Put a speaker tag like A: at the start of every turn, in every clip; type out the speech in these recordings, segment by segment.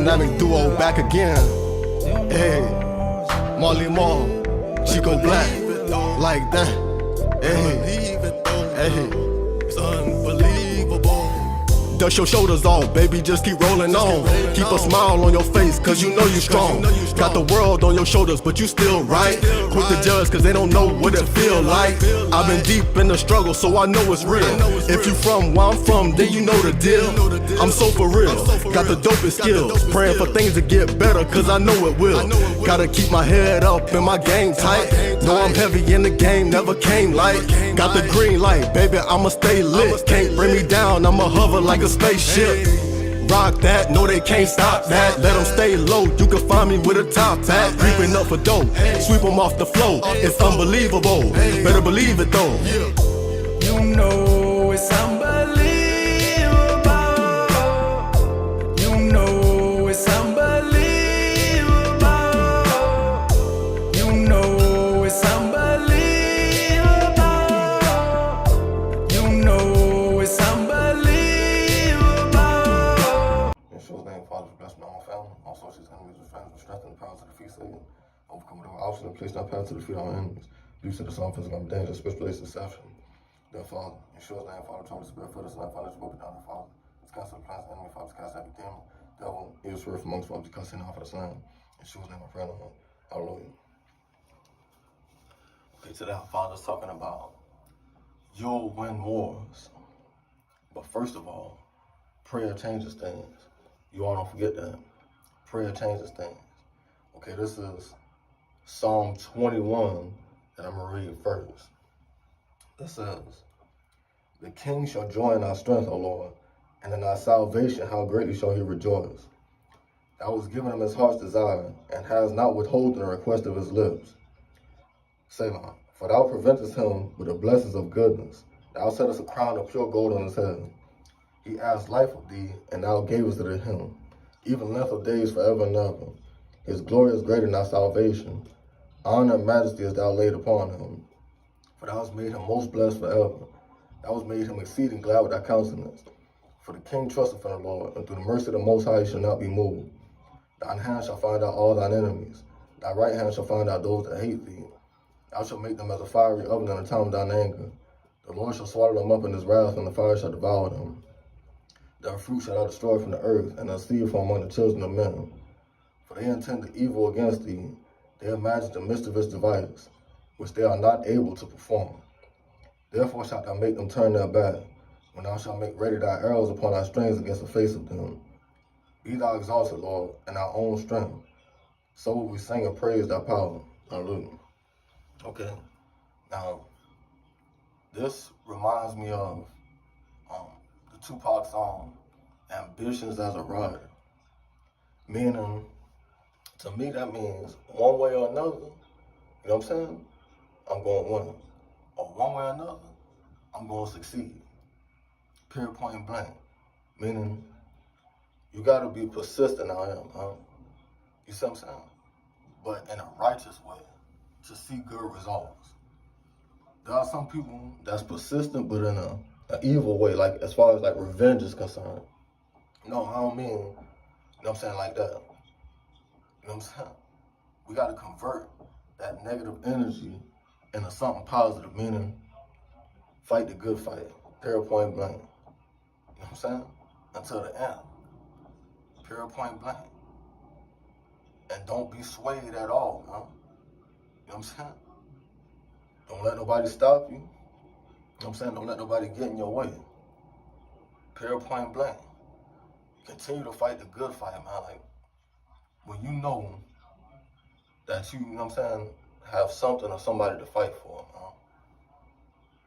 A: Dynamic duo back again. Hey, Marley Marl, Chico Black, like that. Hey, hey, it's unbelievable. Dust your shoulders off, baby, just keep rolling on. Keep a smile on your face, cause you know you strong. Got the world on your shoulders, but you still right. Quick to judge, cause they don't know what it feel like. I've been deep in the struggle, so I know it's real. If you from where I'm from, then you know the deal. I'm so for real, got the dopest skills. Praying for things to get better, cause I know it will. Gotta keep my head up and my game tight. Know I'm heavy in the game, never came light. Got the green light, baby, I'ma stay lit. Can't bring me down, I'ma hover like a spaceship. Rock that, no they can't stop that. Let them stay low, you can find me with a top hat. Creeping up for dough, sweep them off the floor. It's unbelievable, better believe it though.
B: You know it's unbelievable. You know it's unbelievable. You know it's unbelievable. You know it's unbelievable.
C: In Show's name, Father, bless me and my family. Also, she's enemies with friends with strength and the power to defeat Satan. Overcome whatever obstacle and place our path to defeat our enemies. Due to the song, physical danger, spiritual deception. Dear Father, in Show's name, Father, turn the spirit for us and I find us broken down the Father. Let's cancel the plans of the enemy, Father, cast every demon, devil, evil spirit from amongst Father, to cast sin out for the land. In Show's name, I pray, Lord. Hallelujah. Okay, today our Father's talking about you'll win wars. But first of all, prayer changes things. You all don't forget that. Prayer changes things. Okay, this is Psalm 21 that I'm going to read first. It says, the king shall joy in our strength, O Lord, and in our salvation how greatly shall he rejoice. Thou hast given him his heart's desire, and hast not withholden the request of his lips. Selah, for thou preventest him with the blessings of goodness. Thou settest a crown of pure gold on his head. He asked life of thee, and thou gavest it to him, even length of days forever and ever. His glory is greater than thy salvation. Honor and majesty hast thou laid upon him. For thou hast made him most blessed forever. Thou hast made him exceeding glad with thy countenance. For the king trusteth in the Lord, and through the mercy of the Most High he shall not be moved. Thine hand shall find out all thine enemies. Thy right hand shall find out those that hate thee. Thou shalt make them as a fiery oven in the time of thine anger. The Lord shall swallow them up in his wrath, and the fire shall devour them. Their fruit shall thou destroy from the earth, and their seed from among the children of men. For they intend evil against thee. They imagine the mischievous device, which they are not able to perform. Therefore shalt thou make them turn their back, when thou shalt make ready thy arrows upon thy strings against the face of them. Be thou exalted, Lord, in our own strength. So will we sing and praise thy power. Hallelujah. Okay, now, this reminds me of the Tupac song, Ambitions as a Rider. Meaning, to me, that means one way or another, you know what I'm saying? I'm going to win. Or one way or another, I'm going to succeed. Period, point blank. Meaning, you got to be persistent, I am, huh? You see what I'm saying? But in a righteous way, to see good results. There are some people that's persistent, but in an evil way, like as far as like revenge is concerned. No, I don't mean, you know what I'm saying, like that. You know what I'm saying? We got to convert that negative energy into something positive, meaning fight the good fight, period, point blank. You know what I'm saying? Until the end, period, point blank. And don't be swayed at all, man. You know what I'm saying? Don't let nobody stop you. You know what I'm saying? Don't let nobody get in your way. Period, point blank. Continue to fight the good fight, man. Like, when you know that you know what I'm saying, have something or somebody to fight for, man,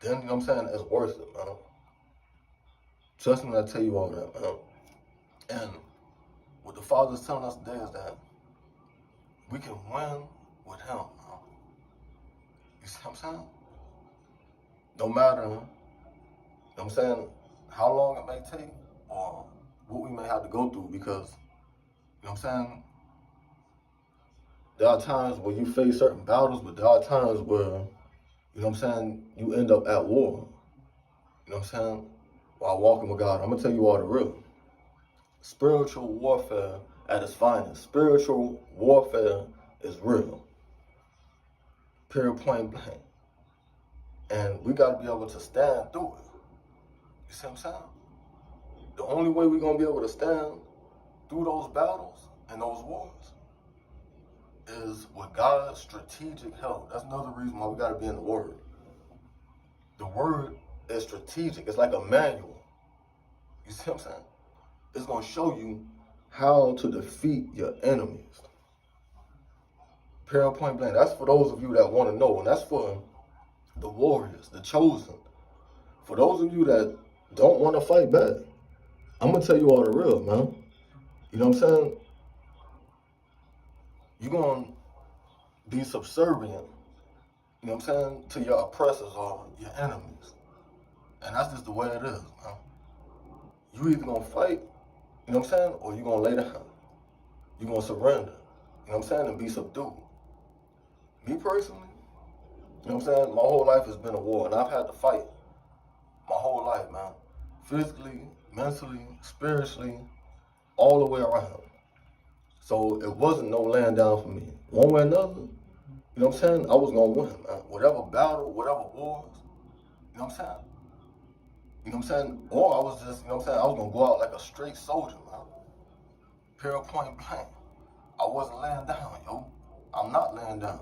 C: then, you know what I'm saying, it's worth it, man. Trust me when I tell you all that, man. And what the Father's telling us today is that we can win with him, man. You see what I'm saying? No matter, you know what I'm saying, how long it may take or what we may have to go through, because, you know what I'm saying, there are times where you face certain battles, but there are times where, you know what I'm saying, you end up at war. You know what I'm saying? While walking with God. I'm going to tell you all the real. Spiritual warfare at its finest. Spiritual warfare is real. Period, point blank. And we got to be able to stand through it. You see what I'm saying? The only way we're going to be able to stand through those battles and those wars is with God's strategic help. That's another reason why we got to be in the Word. The Word is strategic. It's like a manual. You see what I'm saying? It's going to show you how to defeat your enemies. Period, point blank. That's for those of you that want to know, and that's for the warriors, the chosen. For those of you that don't want to fight back, I'm going to tell you all the real, man. You know what I'm saying? You're going to be subservient, you know what I'm saying, to your oppressors or your enemies. And that's just the way it is, man. You either going to fight, you know what I'm saying, or you're going to lay down. You're going to surrender, you know what I'm saying, and be subdued. Me personally, you know what I'm saying, my whole life has been a war, and I've had to fight my whole life, man. Physically, mentally, spiritually, all the way around. So it wasn't no laying down for me. One way or another, you know what I'm saying, I was going to win, man. Whatever battle, whatever wars, you know what I'm saying? You know what I'm saying? Or I was just, you know what I'm saying, I was going to go out like a straight soldier, man. Period, point blank. I wasn't laying down, yo. I'm not laying down.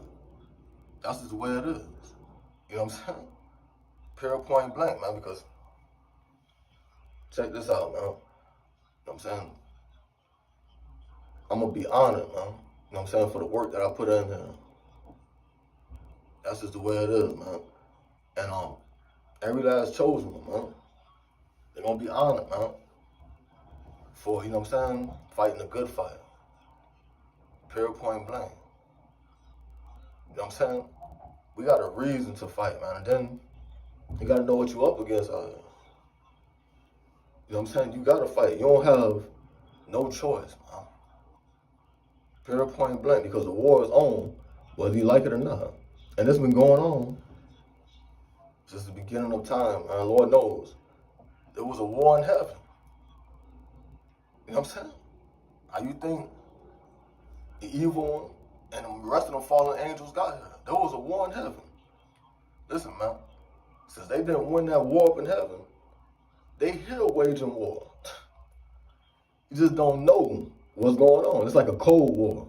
C: That's just the way it is. You know what I'm saying? Period, point blank, man, because check this out, man. You know what I'm saying? I'm going to be honored, man. You know what I'm saying? For the work that I put in there. That's just the way it is, man. And every last chosen one, man, they're going to be honored, man. For, you know what I'm saying, fighting a good fight. Period, point blank. You know what I'm saying? We got a reason to fight, man. And then you got to know what you're up against out here. You know what I'm saying? You got to fight. You don't have no choice, man. Period, point blank. Because the war is on, whether you like it or not. And it's been going on since the beginning of time, man. Lord knows. There was a war in heaven. You know what I'm saying? How you think the evil one and the rest of them fallen angels got here? There was a war in heaven. Listen, man. Since they didn't win that war up in heaven, they here waging war. You just don't know what's going on. It's like a cold war.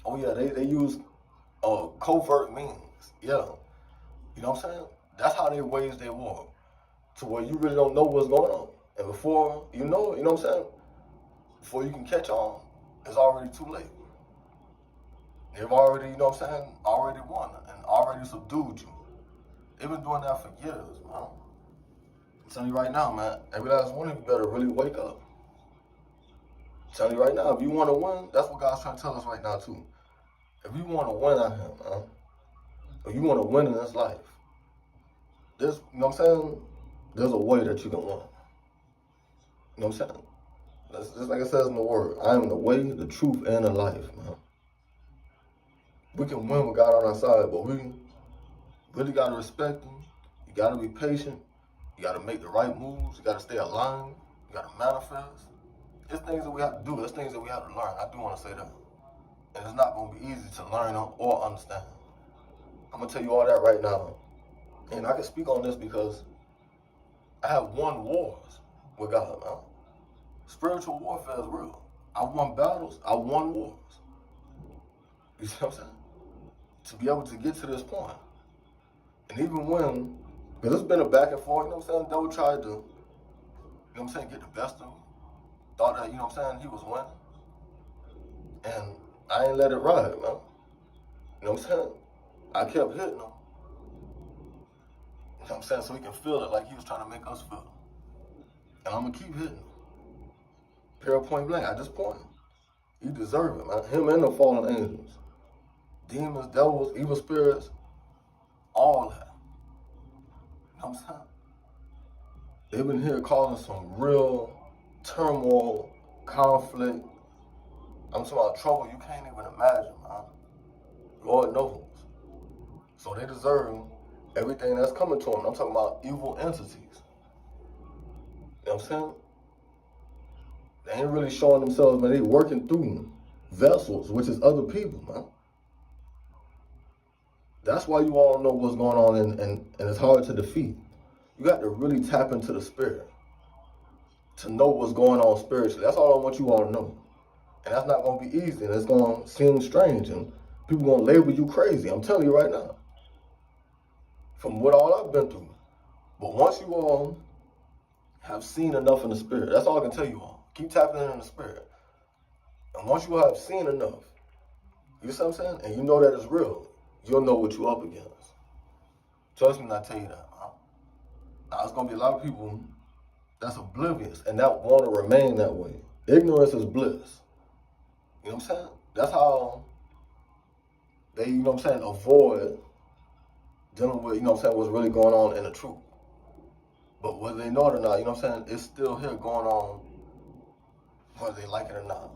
C: Oh yeah, they use covert means. Yeah. You know what I'm saying? That's how they wage their war. To where you really don't know what's going on. And before you know it, you know what I'm saying? Before you can catch on, it's already too late. They've already, you know what I'm saying, already won and already subdued you. They've been doing that for years, man. I'm telling you right now, man, every last one of you better really wake up. I'm telling you right now, if you want to win, that's what God's trying to tell us right now, too. If you want to win out here, man, or you want to win in this life, there's, you know what I'm saying, there's a way that you can win. You know what I'm saying? Just like it says in the Word, I am the way, the truth, and the life, man. We can win with God on our side, but we really got to respect Him. You got to be patient. You got to make the right moves. You got to stay aligned. You got to manifest. There's things that we have to do. There's things that we have to learn. I do want to say that. And it's not going to be easy to learn or understand. I'm going to tell you all that right now. And I can speak on this because I have won wars with God, man. Spiritual warfare is real. I won battles. I won wars. You see what I'm saying? To be able to get to this point. And even when, because it's been a back and forth, you know what I'm saying? Devil tried to, you know what I'm saying, get the best of me. Thought that, you know what I'm saying, he was winning. And I ain't let it ride, man. You know what I'm saying? I kept hitting him. You know what I'm saying? So he can feel it like he was trying to make us feel it. And I'm going to keep hitting him. Period, point blank. At this point, he deserve it, man. Him and the fallen angels. Demons, devils, evil spirits, all that. You know what I'm saying? They've been here causing some real turmoil, conflict. I'm talking about trouble you can't even imagine, man. Lord knows. So they deserve everything that's coming to them. I'm talking about evil entities. You know what I'm saying? They ain't really showing themselves, man. They working through vessels, which is other people, man. That's why you all know what's going on, and it's hard to defeat. You got to really tap into the spirit to know what's going on spiritually. That's all I want you all to know. And that's not going to be easy, and it's going to seem strange, and people going to label you crazy. I'm telling you right now. From what all I've been through. But once you all have seen enough in the spirit, that's all I can tell you all. Keep tapping in the spirit. And once you have seen enough, you see what I'm saying? And you know that it's real, you'll know what you're up against. Trust me when I tell you that. Now, there's going to be a lot of people that's oblivious and that want to remain that way. Ignorance is bliss. You know what I'm saying? That's how they, you know what I'm saying, avoid dealing with, you know what I'm saying, what's really going on in the truth. But whether they know it or not, you know what I'm saying, it's still here going on whether they like it or not.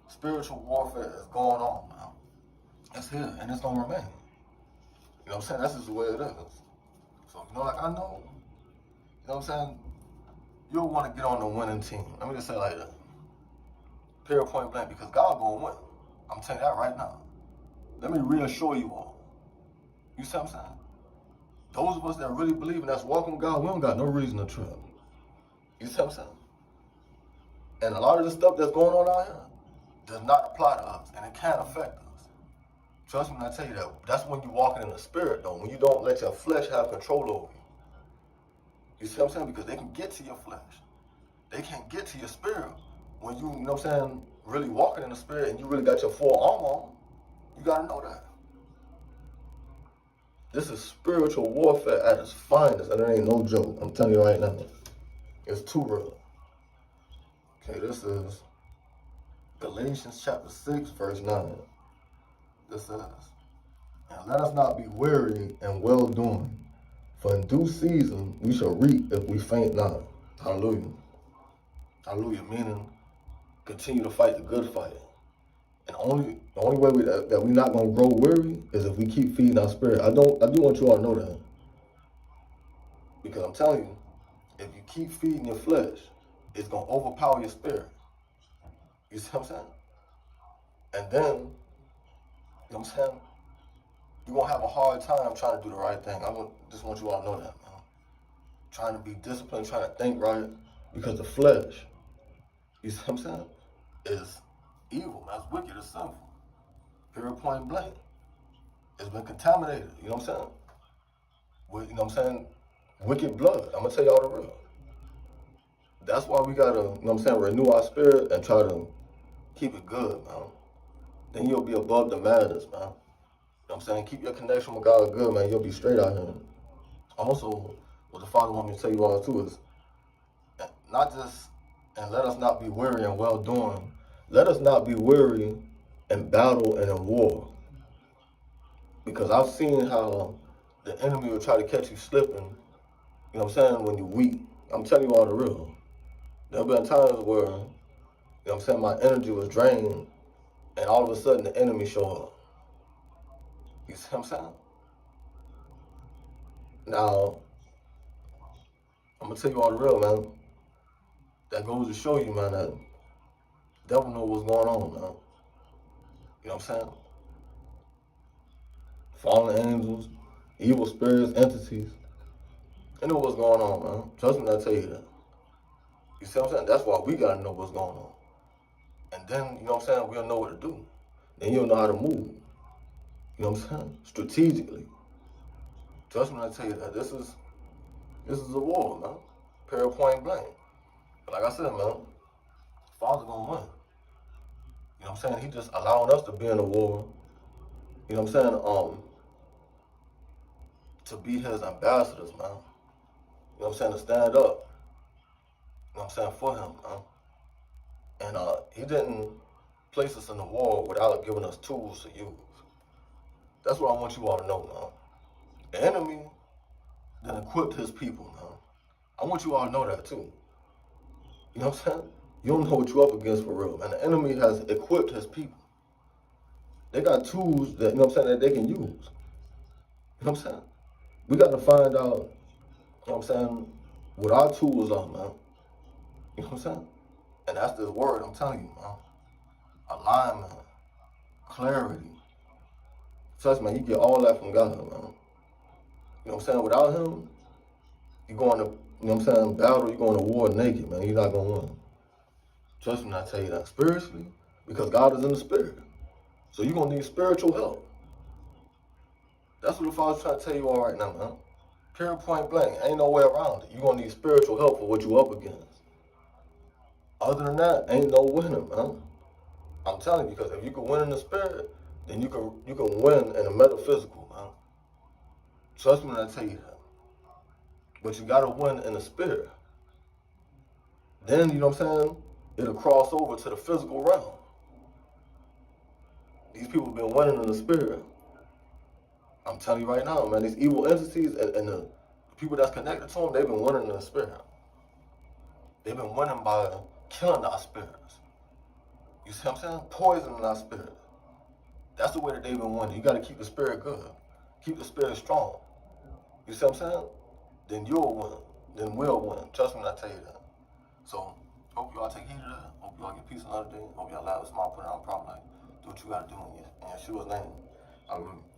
C: Spiritual warfare is going on now. It's here and it's going to remain. You know what I'm saying? That's just the way it is. So, you know, like I know, you know what I'm saying, you'll want to get on the winning team. Let me just say it like that. Period, point blank, because God gonna win. I'm telling you that right now. Let me reassure you all. You see what I'm saying? Those of us that really believe and that's walking with God, we don't got no reason to trip. You see what I'm saying? And a lot of the stuff that's going on out here does not apply to us, and it can affect us. Trust me when I tell you that. That's when you're walking in the spirit, though. When you don't let your flesh have control over you. You see what I'm saying? Because they can get to your flesh. They can't get to your spirit. When you know what I'm saying, really walking in the spirit and you really got your full armor on, you got to know that. This is spiritual warfare at its finest, and it ain't no joke. I'm telling you right now. It's too real. Okay, this is Galatians chapter 6, verse 9. This says, "And let us not be weary in well-doing, for in due season we shall reap if we faint not." Hallelujah. Hallelujah, meaning continue to fight the good fight. And the only way that we're not going to grow weary is if we keep feeding our spirit. I do want you all to know that. Because I'm telling you, if you keep feeding your flesh, it's going to overpower your spirit. You see what I'm saying? And then, you know what I'm saying, you're going to have a hard time trying to do the right thing. Just want you all to know that, man. Trying to be disciplined, trying to think right, because the flesh, you see what I'm saying, is evil, man. It's wicked, it's sinful. Period, point blank. It's been contaminated, you know what I'm saying? With, you know what I'm saying, wicked blood. I'm going to tell y'all the real. That's why we got to, you know what I'm saying, renew our spirit and try to keep it good, man. Then you'll be above the madness, man. You know what I'm saying? Keep your connection with God good, man. You'll be straight out here. Also, what the Father wants me to tell you all too is, not just, and let us not be weary in well-doing. Let us not be weary in battle and in war. Because I've seen how the enemy will try to catch you slipping, you know what I'm saying, when you're weak. I'm telling you all the real. There have been times where, you know what I'm saying, my energy was drained, and all of a sudden the enemy show up. You see what I'm saying? Now, I'm going to tell you all the real, man. That goes to show you, man, that the devil knows what's going on, man. You know what I'm saying? Fallen angels, evil spirits, entities. They know what's going on, man. Trust me when I tell you that. You see what I'm saying? That's why we got to know what's going on. And then, you know what I'm saying, we'll know what to do. Then you'll know how to move. You know what I'm saying? Strategically. Trust me when I tell you that. This is a war, man. Period, point blank. But like I said, man, Father gonna win. You know what I'm saying? He just allowing us to be in a war. You know what I'm saying? To be his ambassadors, man. You know what I'm saying? To stand up. You know what I'm saying? For him, man. And he didn't place us in the war without giving us tools to use. That's what I want you all to know, man. The enemy then equipped his people, man. I want you all to know that too. You know what I'm saying? You don't know what you're up against for real, man. The enemy has equipped his people. They got tools that, you know what I'm saying, that they can use. You know what I'm saying? We got to find out, you know what I'm saying, what our tools are, man. You know what I'm saying? And that's the word I'm telling you, man. Alignment, clarity. Trust me, you get all that from God, man. You know what I'm saying? Without him, you're going to, you know what I'm saying, battle, you're going to war naked, man. You're not going to win. Trust me when I tell you that. Spiritually, because God is in the spirit. So you're going to need spiritual help. That's what the Father's trying to tell you all right now, man. Period, point blank. Ain't no way around it. You're going to need spiritual help for what you up against. Other than that, ain't no winning, man. I'm telling you, because if you can win in the spirit, then you can win in the metaphysical, man. Trust me when I tell you that. But you got to win in the spirit. Then, you know what I'm saying, it'll cross over to the physical realm. These people have been winning in the spirit. I'm telling you right now, man, these evil entities and the people that's connected to them, they've been winning in the spirit. They've been winning by killing our spirits. You see what I'm saying? Poisoning our spirit. That's the way that they've been winning. You got to keep the spirit good. Keep the spirit strong. You see what I'm saying? Then you'll win. Then we'll win. Trust me when I tell you that. So, hope y'all take heed of that. Hope y'all get peace another day. Hope y'all allow a small put it on problem. Like, do what you got to do in Yeshua's name. Hallelujah.